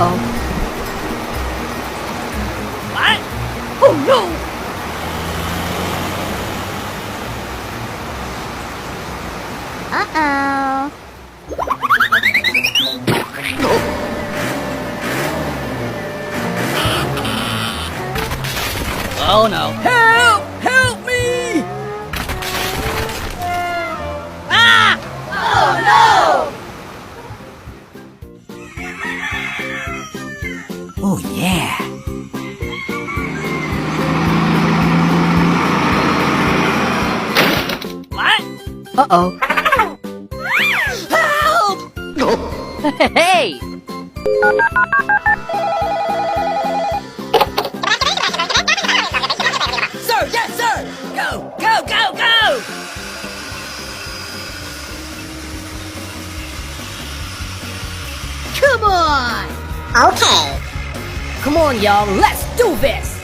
Uh-oh. What? Oh no! Uh-oh. Oh no! Help! Help me! Ah! Oh no! Oh yeah! What? Uh-oh. Help! Hey! Sir, yes, sir! Go, go, go, go! Come on! Okay. Come on, y'all, let's do this!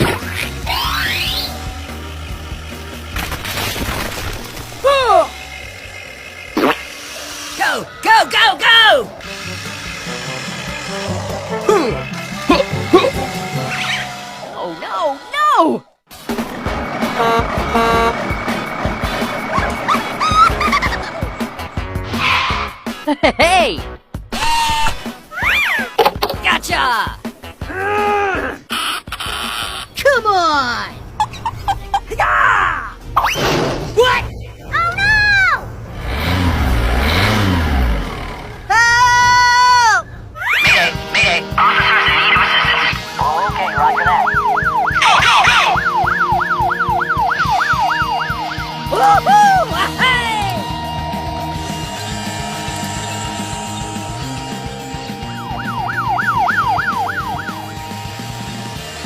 Oh! Go, go, go, go! Oh no, no! Hey! Gotcha! Come on! Yeah! What? Oh no! Help! Mayday! Officers in need of assistance. Oh, okay, roger that. Woohoo! Hey!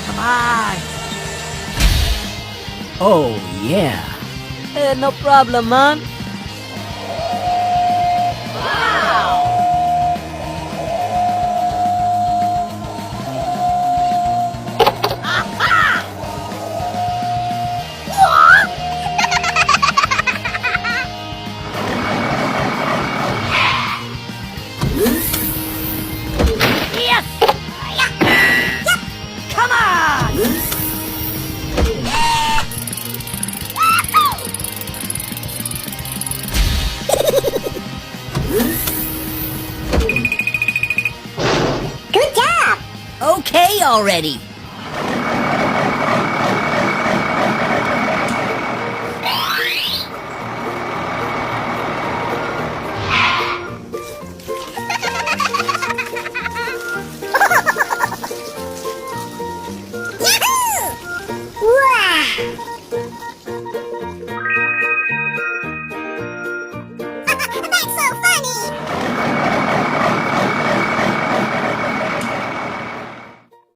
Come on! Oh yeah! No problem, man. Yes! Come on! Good job. Okay already.